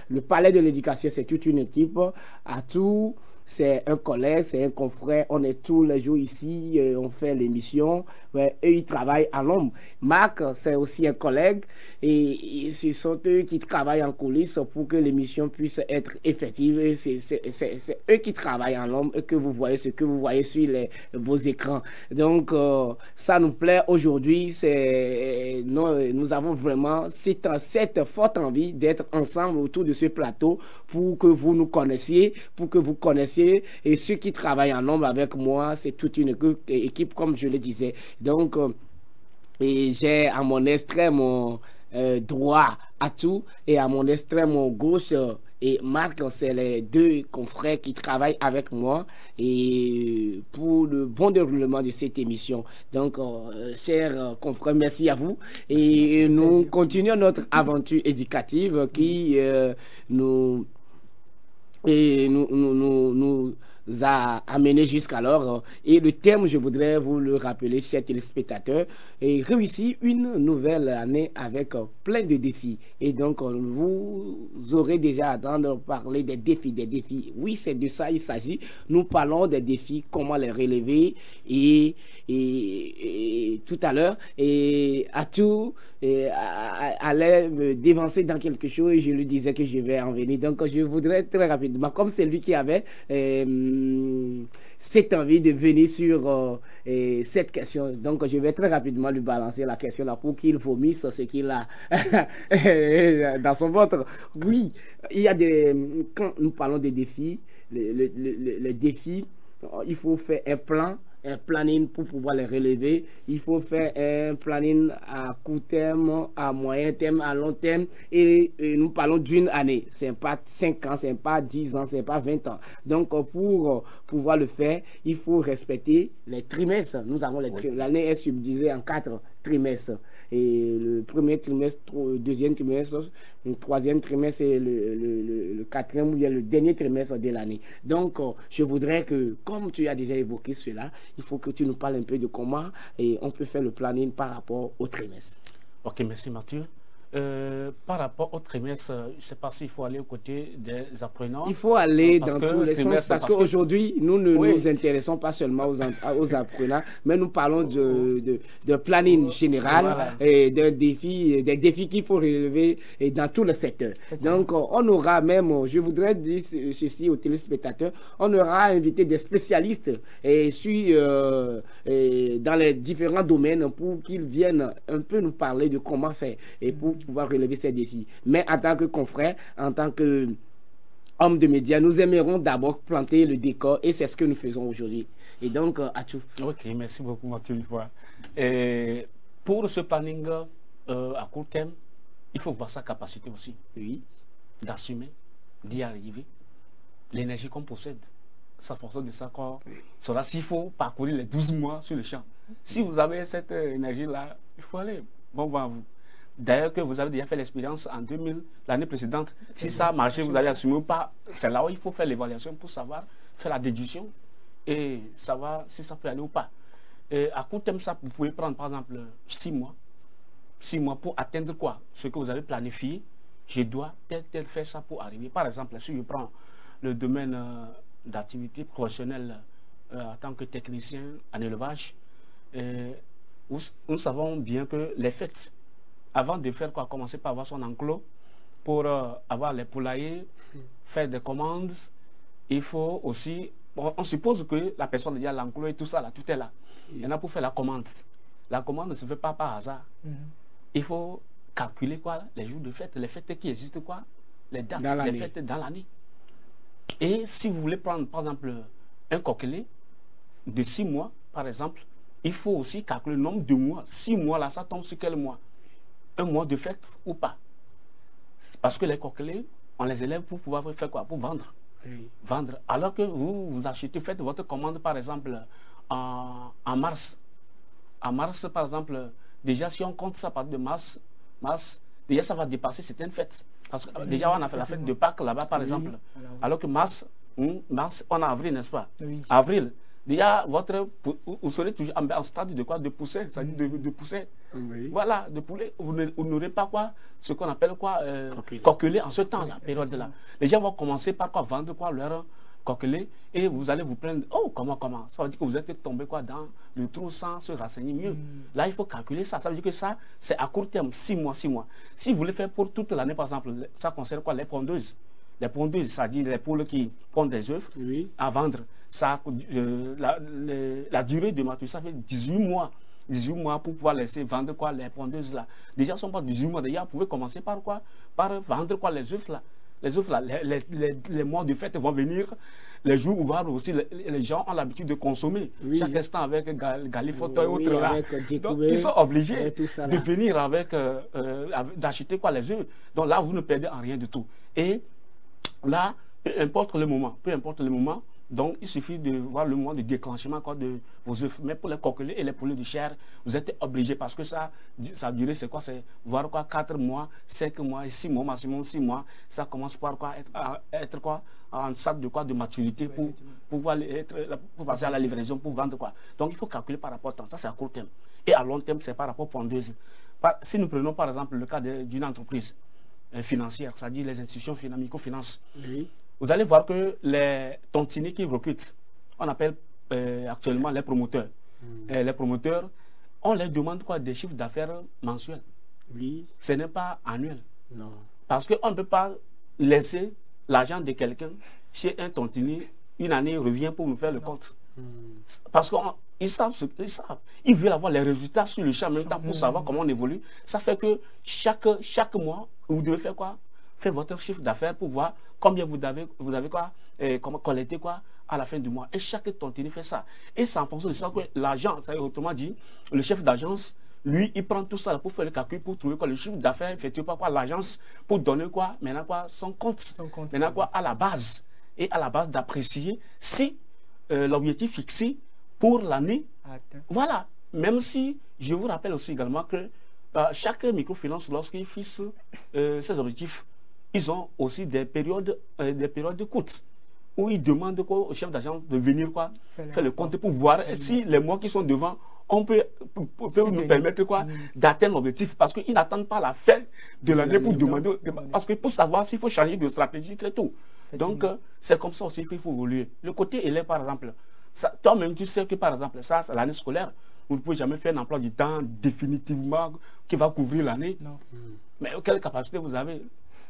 [SPEAKER 1] Le Palais de l'éducation, c'est toute une équipe. À tout c'est un collègue, c'est un confrère. On est tous les jours ici, on fait l'émission. Ouais, eux, ils travaillent à l'ombre. Marc, c'est aussi un collègue. Et ce sont eux qui travaillent en coulisses pour que l'émission puisse être effective. C'est eux qui travaillent en l'ombre et que vous voyez ce que vous voyez sur vos écrans. Donc, ça nous plaît aujourd'hui. Nous avons vraiment cette forte envie d'être ensemble autour de ce plateau pour que vous nous connaissiez, pour que vous connaissiez. Et ceux qui travaillent en l'ombre avec moi, c'est toute une équipe, comme je le disais. Donc, et j'ai à mon extrême droit Atou et à mon extrême gauche et Marc, c'est les deux confrères qui travaillent avec moi et pour le bon déroulement de cette émission. Donc, chers confrères, merci à vous. Et nous continuons notre aventure éducative qui nous a amené jusqu'alors. Et le terme, je voudrais vous le rappeler, chers téléspectateurs, est réussir une nouvelle année avec plein de défis. Et donc, vous aurez déjà à entendre parler des défis, Oui, c'est de ça il s'agit. Nous parlons des défis, comment les relever et tout à l'heure, et Atou allait me dévancer dans quelque chose et je lui disais que je vais en venir. Donc, je voudrais très rapidement, comme c'est lui qui avait cette envie de venir sur cette question, donc je vais très rapidement lui balancer la question là pour qu'il vomisse ce qu'il a dans son ventre. Oui, il y a quand nous parlons des défis, les défis, il faut faire un planning pour pouvoir les relever. Il faut faire un planning à court terme, à moyen terme, à long terme. Et nous parlons d'une année. Ce n'est pas 5 ans, ce n'est pas 10 ans, ce n'est pas 20 ans. Donc, pour pouvoir le faire, il faut respecter les trimestres. Nous avons l'année est subdivisée en 4 trimestres. Et le premier trimestre, le deuxième trimestre, le troisième trimestre et le quatrième ou bien le dernier trimestre de l'année. Donc, je voudrais que, comme tu as déjà évoqué cela, il faut que tu nous parles un peu de comment on peut faire le planning par rapport au trimestre.
[SPEAKER 3] Ok, merci Mathieu. Par rapport au trimestre, je ne sais pas s'il faut aller aux côtés des apprenants.
[SPEAKER 1] Il faut aller dans tous les sens parce qu'aujourd'hui, nous ne nous intéressons pas seulement aux apprenants, mais nous parlons de planning général et des défis qu'il faut relever dans tout le secteur. Donc, on aura même, je voudrais dire ceci aux téléspectateurs, on aura invité des spécialistes dans les différents domaines pour qu'ils viennent un peu nous parler de comment faire et pour pouvoir relever ces défis. Mais en tant que confrère, en tant que homme de médias, nous aimerons d'abord planter le décor et c'est ce que nous faisons aujourd'hui. Et donc, Atou.
[SPEAKER 3] Ok, merci beaucoup Mathieu. Et pour ce planning à court terme, il faut voir sa capacité aussi.
[SPEAKER 1] Oui.
[SPEAKER 3] D'assumer, d'y arriver. L'énergie qu'on possède. Ça fonction de ça qu'on sera s'il faut parcourir les 12 mois sur le champ. Si vous avez cette énergie-là, il faut aller. Bon vent à vous. D'ailleurs, que vous avez déjà fait l'expérience en 2000, l'année précédente. Si ça a marché, vous allez assumer ou pas. C'est là où il faut faire l'évaluation pour savoir, faire la déduction et savoir si ça peut aller ou pas. Et à court terme, ça, vous pouvez prendre par exemple 6 mois. 6 mois pour atteindre quoi? Ce que vous avez planifié. Je dois tel faire ça pour arriver. Par exemple, si je prends le domaine d'activité professionnelle en tant que technicien en élevage, nous savons bien que les fêtes, avant de faire quoi, commencer par avoir son enclos pour avoir les poulaillers, faire des commandes, il faut aussi, on suppose que la personne a déjà l'enclos et tout ça, là, tout est là. Il y en a pour faire la commande. La commande ne se fait pas par hasard. Il faut calculer quoi, les jours de fête, les fêtes qui existent quoi, les dates, les fêtes dans l'année. Et si vous voulez prendre par exemple un coquelet de 6 mois, par exemple, il faut aussi calculer le nombre de mois. 6 mois là, ça tombe sur quel mois? Un mois de fête ou pas? Parce que les coquelets, on les élève pour pouvoir faire quoi? Pour vendre. Vendre. Alors que vous achetez, faites votre commande par exemple en mars. En mars, par exemple, déjà si on compte ça à partir de mars, déjà ça va dépasser certaines fêtes. Parce que déjà on a fait la fête de Pâques là-bas par exemple. Alors que mars, on a avril, n'est-ce pas? Avril. Déjà, vous serez toujours en stade de quoi? De pousser, c'est-à-dire de pousser. Voilà, de poulet. Vous n'aurez pas quoi? Ce qu'on appelle quoi? Coqueler en ce temps-là, période-là. Les gens vont commencer par quoi? Vendre quoi? coqueler et vous allez vous plaindre. Oh, comment? Ça veut dire que vous êtes tombé quoi, dans le trou sans se renseigner mieux. Là, il faut calculer ça. Ça veut dire que ça, c'est à court terme, 6 mois. Si vous voulez faire pour toute l'année, par exemple, ça concerne quoi? Les pondeuses. Les pondeuses, c'est-à-dire les poules qui pondent des œufs à vendre. Ça, la durée de maturité, ça fait 18 mois. 18 mois pour pouvoir laisser vendre quoi, les pondeuses là. Déjà, ce ne sont pas 18 mois. Déjà, vous pouvez commencer par quoi? Par vendre quoi, les œufs là. Les œufs là, les mois de fête vont venir. Les jours ouvrables aussi, les gens ont l'habitude de consommer chaque instant avec Galifoto et autres là. Donc, ils sont obligés de venir avec, d'acheter quoi, les œufs. Donc là, vous ne perdez en rien du tout. Et là, peu importe le moment, donc il suffit de voir le moment de déclenchement quoi, de vos œufs. Mais pour les coquelets et les poulets de chair, vous êtes obligés parce que ça durée, c'est quoi? C'est voir quoi, 4 mois, 5 mois et 6 mois, maximum 6 mois. Ça commence par quoi, être quoi, en stade de quoi, de maturité pour pouvoir pour passer à la livraison, pour vendre quoi. Donc il faut calculer par rapport au temps. Ça, c'est à court terme. Et à long terme, c'est par rapport aux pondeuses. Si nous prenons par exemple le cas d'une entreprise financière, c'est-à-dire les institutions microfinances. Vous allez voir que les tontiniers qui recrutent, on appelle actuellement les promoteurs. Les promoteurs, on leur demande quoi, des chiffres d'affaires mensuels. Ce n'est pas annuel.
[SPEAKER 1] Non.
[SPEAKER 3] Parce qu'on ne peut pas laisser l'argent de quelqu'un chez un tontinier, une année revient pour nous faire le compte. Parce qu'ils savent ce qu'ils savent. Ils veulent avoir les résultats sur le champ en même temps pour savoir comment on évolue. Ça fait que chaque mois, vous devez faire quoi? Faire votre chiffre d'affaires pour voir combien vous avez quoi, comment collecter quoi à la fin du mois. Et chaque tontinier fait ça. Et c'est en fonction de ça que l'agent, autrement dit, le chef d'agence, lui, il prend tout ça pour faire le calcul, pour trouver quoi, le chiffre d'affaires effectué par quoi l'agence, pour donner quoi, maintenant quoi, son compte. Maintenant quoi, à la base. Et à la base d'apprécier si l'objectif fixé pour l'année, voilà. Même si, je vous rappelle aussi également que chaque microfinance, lorsqu'il fixe ses objectifs, ils ont aussi des périodes courtes où ils demandent quoi, au chef d'agence de venir quoi, faire le compte pour voir si les mois qui sont devant, on peut nous permettre quoi, d'atteindre l'objectif. Parce qu'ils n'attendent pas la fin de l'année pour demander, parce que pour savoir s'il faut changer de stratégie très tôt. Donc, c'est comme ça aussi qu'il faut évoluer. Le côté élève, par exemple, toi-même, tu sais que par exemple, ça, c'est l'année scolaire. Vous ne pouvez jamais faire un emploi du temps définitivement qui va couvrir l'année. Mais quelle capacité vous avez?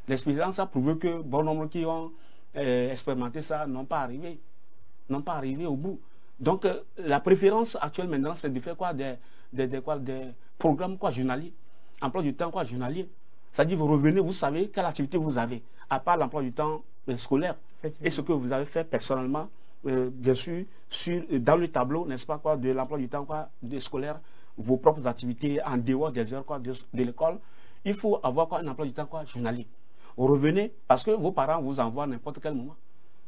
[SPEAKER 3] L'expérience a prouvé que bon nombre qui ont expérimenté ça n'ont pas arrivé au bout. Donc, la préférence actuelle maintenant, c'est de faire quoi, des programmes quoi, journaliers, emploi du temps quoi, journalier. C'est-à-dire, vous revenez, vous savez quelle activité vous avez, à part l'emploi du temps scolaire. Et ce que vous avez fait personnellement, bien sûr, dans le tableau, n'est-ce pas, quoi, de l'emploi du temps quoi, scolaire, vos propres activités en dehors des heures quoi, de l'école, il faut avoir quoi, un emploi du temps quoi, journalier. Vous revenez parce que vos parents vous envoient à n'importe quel moment.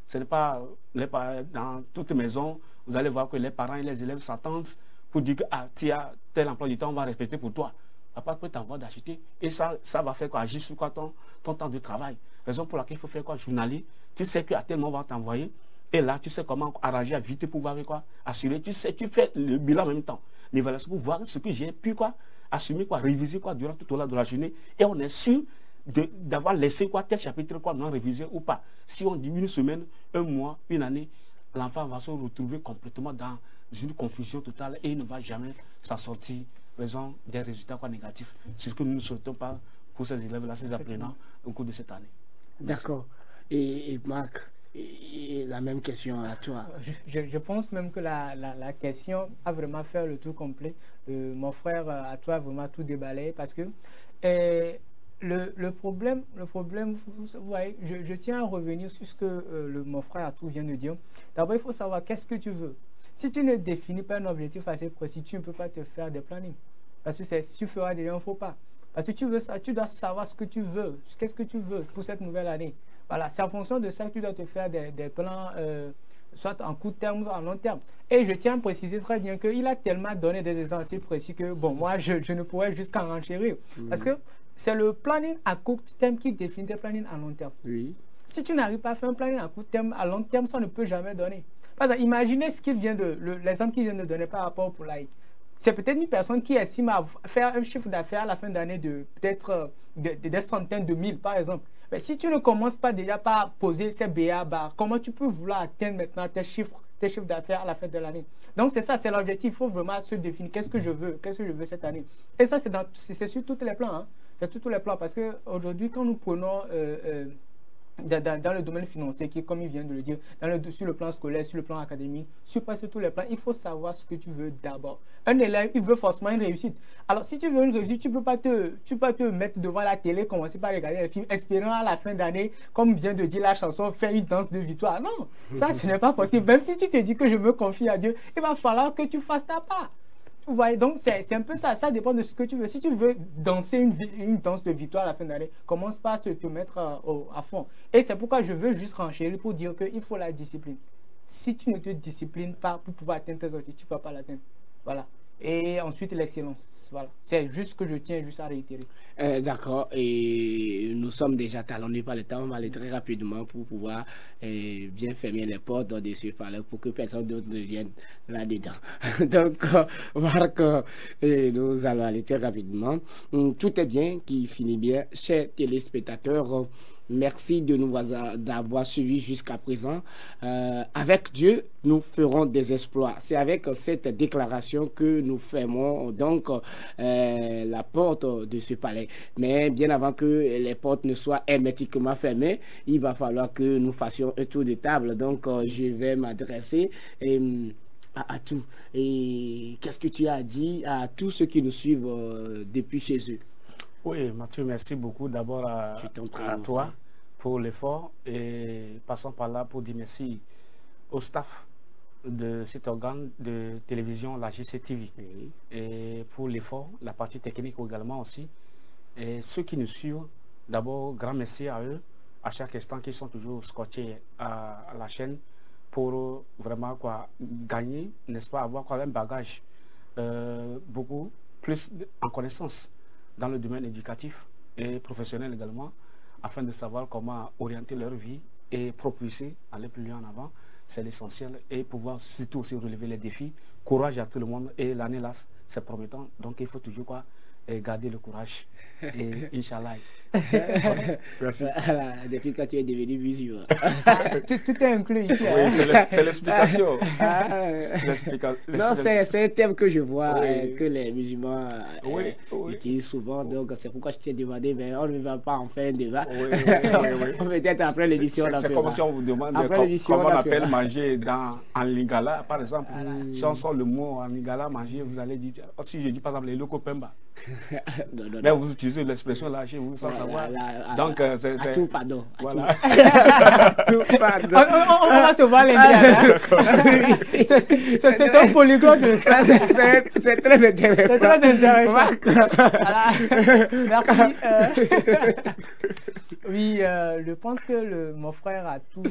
[SPEAKER 3] Ce n'est pas dans toute maison, vous allez voir que les parents et les élèves s'attendent pour dire que tu as tel emploi du temps, on va respecter pour toi. Papa peut t'envoyer d'acheter et ça va faire quoi, agir sur quoi, ton temps de travail. Raison pour laquelle il faut faire quoi, journalier. Tu sais qu'à tel moment on va t'envoyer et là tu sais comment arranger à vite pour voir quoi, assurer. Tu sais, tu fais le bilan en même temps. L'évaluation pour voir ce que j'ai pu quoi, assumer quoi, réviser quoi durant tout au long de la journée et on est sûr d'avoir laissé quoi, tel chapitre quoi, non révisé ou pas. Si on dit une semaine, un mois, une année, l'enfant va se retrouver complètement dans une confusion totale et il ne va jamais s'en sortir raison des résultats quoi, négatifs. C'est ce que nous ne souhaitons pas pour ces élèves-là, ces apprenants au cours de cette année.
[SPEAKER 1] D'accord. Et Marc, et la même question à toi.
[SPEAKER 2] Je pense même que la question a vraiment fait le tout complet. Mon frère, à toi, vraiment tout déballé parce que le problème, vous voyez, je tiens à revenir sur ce que mon frère à tout vient de dire. D'abord, il faut savoir qu'est-ce que tu veux. Si tu ne définis pas un objectif assez précis, tu ne peux pas te faire des plannings. Parce que si tu feras déjà un faux pas. Parce que tu veux ça, tu dois savoir ce que tu veux. Qu'est-ce que tu veux pour cette nouvelle année. Voilà, c'est en fonction de ça que tu dois te faire des plans, soit en court terme ou en long terme. Et je tiens à préciser très bien qu'il a tellement donné des exemples assez précis que, bon, moi, je ne pourrais jusqu'en renchérir. Parce que c'est le planning à court terme qui définit tes plannings à long terme. Oui. Si tu n'arrives pas à faire un planning à court terme, à long terme, ça ne peut jamais donner. Par exemple, imaginez ce qu'il vient l'exemple qu'il vient de donner par rapport au poulailler. C'est peut-être une personne qui estime à faire un chiffre d'affaires à la fin d'année de peut-être des centaines de mille, par exemple. Mais si tu ne commences pas déjà par poser ces BA, comment tu peux vouloir atteindre maintenant tes chiffres d'affaires à la fin de l'année? Donc c'est ça, c'est l'objectif. Il faut vraiment se définir qu'est-ce que je veux cette année. Et ça, c'est sur tous les plans. Hein. C'est sur tous les plans parce qu'aujourd'hui, quand nous prenons dans le domaine financier, qui est comme il vient de le dire, sur le plan scolaire, sur le plan académique, sur presque tous les plans, il faut savoir ce que tu veux d'abord. Un élève, il veut forcément une réussite. Alors, si tu veux une réussite, tu peux pas te mettre devant la télé, commencer par regarder les films, espérant à la fin d'année, comme vient de dire la chanson, faire une danse de victoire. Non, ça, ce n'est pas possible. Même si tu te dis que je me confie à Dieu, il va falloir que tu fasses ta part. Vous voyez, donc c'est un peu ça. Ça dépend de ce que tu veux. Si tu veux danser une danse de victoire à la fin de l'année, commence pas à te mettre à fond. Et c'est pourquoi je veux juste renchérir pour dire qu'il faut la discipline. Si tu ne te disciplines pas pour pouvoir atteindre tes objectifs, tu ne vas pas l'atteindre. Voilà. Et ensuite, l'excellence. Voilà. C'est juste ce que je tiens juste à réitérer.
[SPEAKER 1] D'accord. Et nous sommes déjà talonnés par le temps. On va aller très rapidement pour pouvoir bien fermer les portes de ce palais pour que personne d'autre ne vienne là-dedans. Donc, Marc, nous allons aller très rapidement. Tout est bien, qui finit bien. Chers téléspectateurs, merci de nous d'avoir suivis jusqu'à présent. Avec Dieu, nous ferons des exploits. C'est avec cette déclaration que nous fermons donc la porte de ce palais. Mais bien avant que les portes ne soient hermétiquement fermées, il va falloir que nous fassions un tour de table. Donc, je vais m'adresser à tout. Et qu'est-ce que tu as dit à tous ceux qui nous suivent depuis chez eux?
[SPEAKER 3] Oui, Mathieu, merci beaucoup d'abord à toi pour l'effort et passons par là pour dire merci au staff de cet organe de télévision, la JCTV, et pour l'effort, la partie technique également aussi. Et ceux qui nous suivent, d'abord, grand merci à eux, à chaque instant, qui sont toujours scotchés à la chaîne pour vraiment gagner, n'est-ce pas, avoir un bagage beaucoup plus en connaissance dans le domaine éducatif et professionnel également, afin de savoir comment orienter leur vie et propulser, aller plus loin en avant. C'est l'essentiel, et pouvoir surtout aussi relever les défis. Courage à tout le monde, et l'année là, c'est promettant, donc il faut toujours garder le courage. Et Inch'Allah.
[SPEAKER 1] Merci. Voilà, depuis quand tu es devenu musulman.
[SPEAKER 2] Tout est inclus ici.
[SPEAKER 3] Oui, c'est l'explication.
[SPEAKER 1] Non, c'est un thème que je vois que les musulmans utilisent souvent. Donc, c'est pourquoi je t'ai demandé, mais on ne va pas en faire un débat. Peut-être après l'émission.
[SPEAKER 3] C'est comme si on vous demande comment on appelle manger en lingala, par exemple. Si on sort le mot en lingala, manger, vous allez dire, si je dis par exemple les locaux pemba. Mais vous utilisez l'expression là chez vous sans savoir. Donc, c'est.
[SPEAKER 1] Tout pardon.
[SPEAKER 3] Voilà.
[SPEAKER 1] Tout pardon.
[SPEAKER 2] On va se voir l'Indien. C'est un polyglotte.
[SPEAKER 1] C'est très intéressant.
[SPEAKER 2] C'est très intéressant. Merci. Oui, je pense que mon frère a tout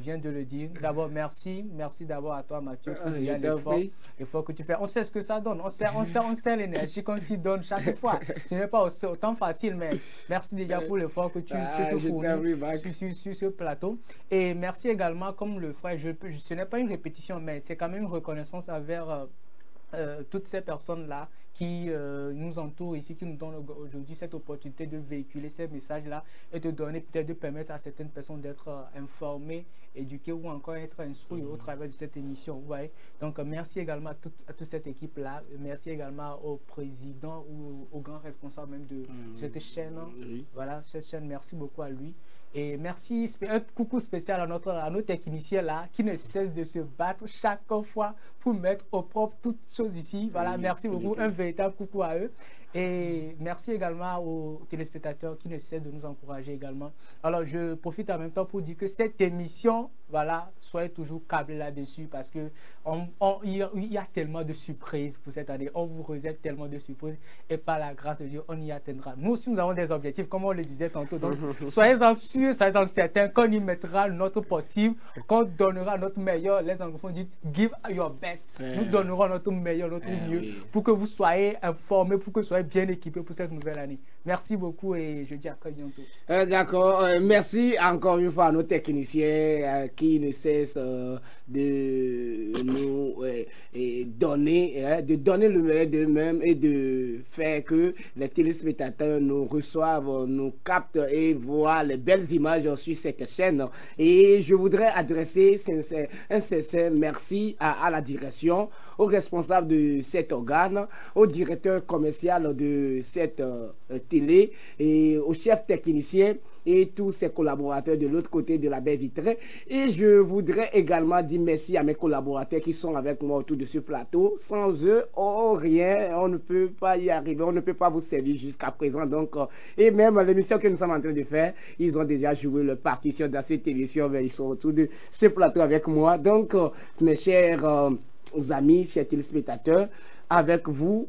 [SPEAKER 2] vient de le dire. D'abord, merci d'abord à toi, Mathieu, pour l'effort que tu fais. On sait ce que ça donne. On sait l'énergie qu'on s'y donne chaque fois. Ce n'est pas autant facile, mais merci déjà pour l'effort que tu fournis sur ce plateau. Et merci également, comme le frère, ce n'est pas une répétition, mais c'est quand même une reconnaissance envers toutes ces personnes-là qui nous entourent ici, qui nous donnent aujourd'hui cette opportunité de véhiculer ces messages-là et de donner, peut-être de permettre à certaines personnes d'être informées, éduquées ou encore être instruites au travers de cette émission. Vous voyez? Donc, merci également à toute cette équipe-là. Merci également au président ou au grand responsable même de cette chaîne. Voilà, cette chaîne, merci beaucoup à lui. Et merci, un coucou spécial à nos techniciens là, qui ne cessent de se battre chaque fois pour mettre au propre toutes choses ici. Voilà, merci beaucoup, un véritable coucou à eux. Et merci également aux téléspectateurs qui ne cessent de nous encourager également. Alors, je profite en même temps pour dire que cette émission, voilà, soyez toujours câblés là-dessus parce que il y a tellement de surprises pour cette année. On vous réserve tellement de surprises et par la grâce de Dieu, on y atteindra. Nous aussi, nous avons des objectifs, comme on le disait tantôt. Donc, soyez-en sûrs, soyez-en certains qu'on y mettra notre possible, qu'on donnera notre meilleur. Les anglophones disent « give your best ». Nous donnerons notre meilleur, notre mieux pour que vous soyez informés, pour que vous soyez bien équipés pour cette nouvelle année. Merci beaucoup et je dis à très bientôt.
[SPEAKER 1] D'accord. Merci encore une fois à nos techniciens qui ne cessent de nous donner le meilleur d'eux-mêmes et de faire que les téléspectateurs nous reçoivent, nous captent et voient les belles images sur cette chaîne. Et je voudrais adresser un sincère merci à la direction, au responsable de cet organe, au directeur commercial de cette télé et au chef technicien et tous ses collaborateurs de l'autre côté de la baie vitrée. Et je voudrais également dire merci à mes collaborateurs qui sont avec moi autour de ce plateau. Sans eux, rien, on ne peut pas y arriver, on ne peut pas vous servir jusqu'à présent. Donc, et même l'émission que nous sommes en train de faire, ils ont déjà joué leur partition dans cette émission, mais ils sont autour de ce plateau avec moi. Donc, mes chers amis, chers téléspectateurs, avec vous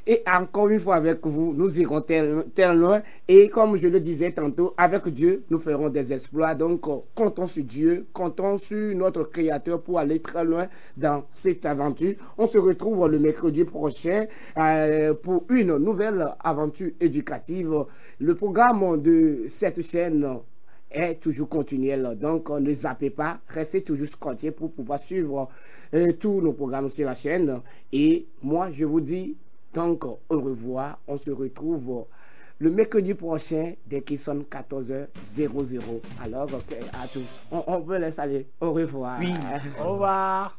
[SPEAKER 1] et encore une fois avec vous, nous irons tel loin et comme je le disais tantôt, avec Dieu, nous ferons des exploits. Donc, comptons sur Dieu, comptons sur notre Créateur pour aller très loin dans cette aventure. On se retrouve le mercredi prochain pour une nouvelle aventure éducative. Le programme de cette chaîne est toujours continuel, donc ne zappez pas, restez toujours scotché pour pouvoir suivre tous nos programmes sur la chaîne. Et moi je vous dis donc au revoir, on se retrouve le mercredi prochain dès qu'il sonne 14h00. Alors à tout, on peut laisser aller, au revoir.
[SPEAKER 2] Oui, au revoir.